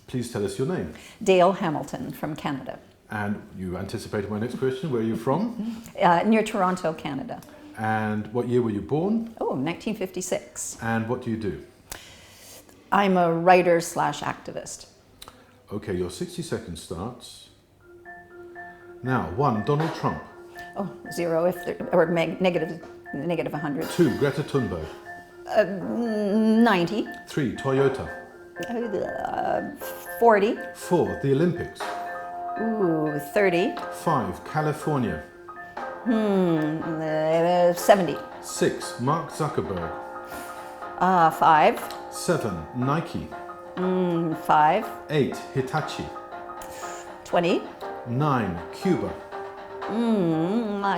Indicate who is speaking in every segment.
Speaker 1: Please tell us your name.
Speaker 2: Dale Hamilton from Canada.
Speaker 1: And you anticipated my next question. Where are you from?
Speaker 2: Near Toronto, Canada.
Speaker 1: And what year were you born?
Speaker 2: Oh, 1956.
Speaker 1: And what do you do?
Speaker 2: I'm a writer / activist.
Speaker 1: Okay, your 60 seconds starts now. 1, Donald Trump.
Speaker 2: Oh, 0 if there, or negative 100.
Speaker 1: 2, Greta Thunberg.
Speaker 2: 90.
Speaker 1: 3, Toyota.
Speaker 2: 40.
Speaker 1: 4, the Olympics.
Speaker 2: Ooh, 30.
Speaker 1: 5, California.
Speaker 2: 70.
Speaker 1: 6, Mark Zuckerberg.
Speaker 2: 5.
Speaker 1: 7, Nike.
Speaker 2: 5.
Speaker 1: 8, Hitachi.
Speaker 2: 20.
Speaker 1: 9, Cuba.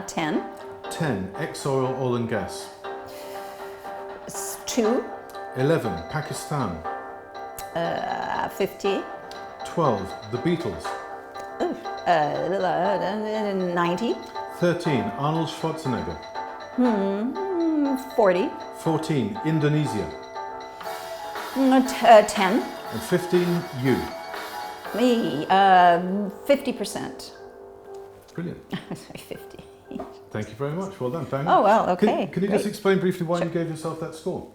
Speaker 2: 10.
Speaker 1: 10, Exxon Oil and Gas.
Speaker 2: 2.
Speaker 1: 11, Pakistan.
Speaker 2: 50.
Speaker 1: 12, the Beatles.
Speaker 2: 90.
Speaker 1: 13, Arnold Schwarzenegger.
Speaker 2: 40.
Speaker 1: 14, Indonesia.
Speaker 2: 10.
Speaker 1: And 15, you.
Speaker 2: Me. 50%.
Speaker 1: Brilliant.
Speaker 2: Sorry, 50.
Speaker 1: Thank you very much. Well done, Tony.
Speaker 2: Oh, well, okay.
Speaker 1: Can you just explain briefly why you gave yourself that score?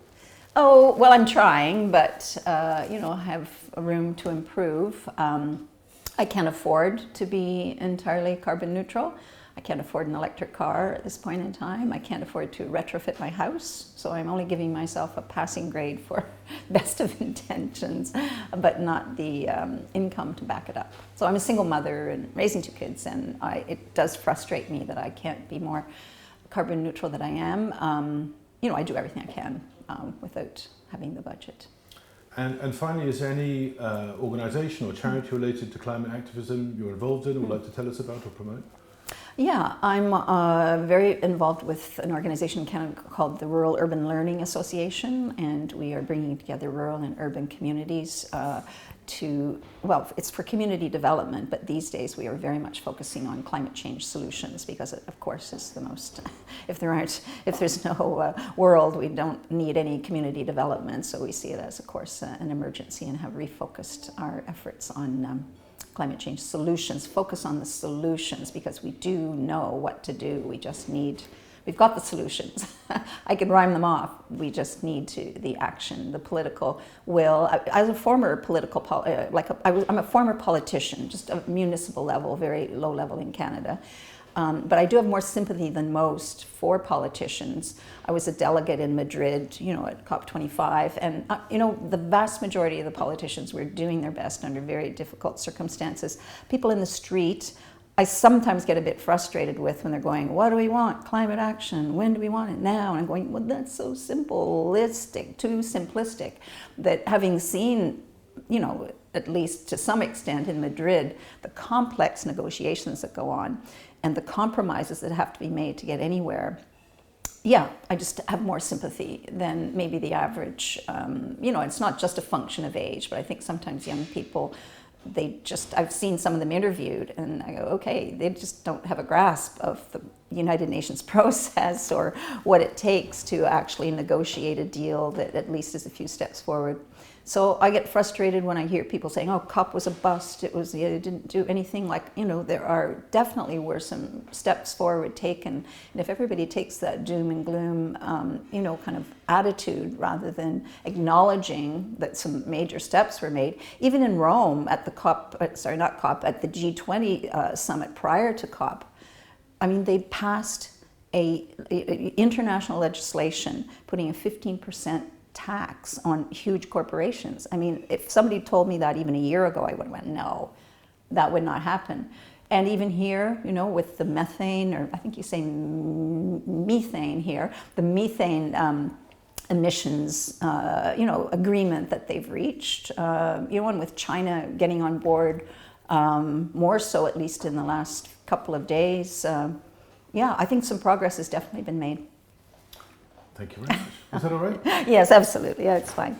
Speaker 2: Oh, well, I'm trying, but, I have a room to improve. I can't afford to be entirely carbon neutral. I can't afford an electric car at this point in time. I can't afford to retrofit my house. So I'm only giving myself a passing grade for best of intentions, but not the income to back it up. So I'm a single mother and raising 2 kids, and it does frustrate me that I can't be more carbon neutral than I am. I do everything I can without having the budget.
Speaker 1: And finally, is there any organisation or charity related to climate activism you're involved in or would like to tell us about or promote?
Speaker 2: Yeah, I'm very involved with an organization in Canada called the Rural Urban Learning Association, and we are bringing together rural and urban communities it's for community development, but these days we are very much focusing on climate change solutions because it, of course, is the most, if there's no world, we don't need any community development, so we see it as, of course, an emergency and have refocused our efforts on climate change solutions, focus on the solutions because we do know what to do. We've got the solutions. I can rhyme them off. We just need the action, the political will. As a former I'm a former politician, just a municipal level, very low level in Canada. But I do have more sympathy than most for politicians. I was a delegate in Madrid, at COP25, and the vast majority of the politicians were doing their best under very difficult circumstances. People in the street, I sometimes get a bit frustrated with when they're going, what do we want? Climate action. When do we want it? Now. And I'm going, well, that's so simplistic, too simplistic, that having seen, at least to some extent in Madrid, the complex negotiations that go on and the compromises that have to be made to get anywhere, I just have more sympathy than maybe the average. It's not just a function of age, but I think sometimes young people, I've seen some of them interviewed and I go, okay, they just don't have a grasp of the United Nations process or what it takes to actually negotiate a deal that at least is a few steps forward. So I get frustrated when I hear people saying, oh, COP was a bust, it didn't do anything. There definitely were some steps forward taken. And if everybody takes that doom and gloom, kind of attitude rather than acknowledging that some major steps were made, even in Rome at the at the G20 summit prior to COP, they passed international legislation putting a 15% tax on huge corporations. If somebody told me that even a year ago, I would have went, no, that would not happen. And even here, with the methane, or I think you say methane here, the methane emissions, agreement that they've reached, and with China getting on board, more so at least in the last couple of days. I think some progress has definitely been made.
Speaker 1: Thank you very much. Is that all right?
Speaker 2: Yes, absolutely. Yeah, it's fine.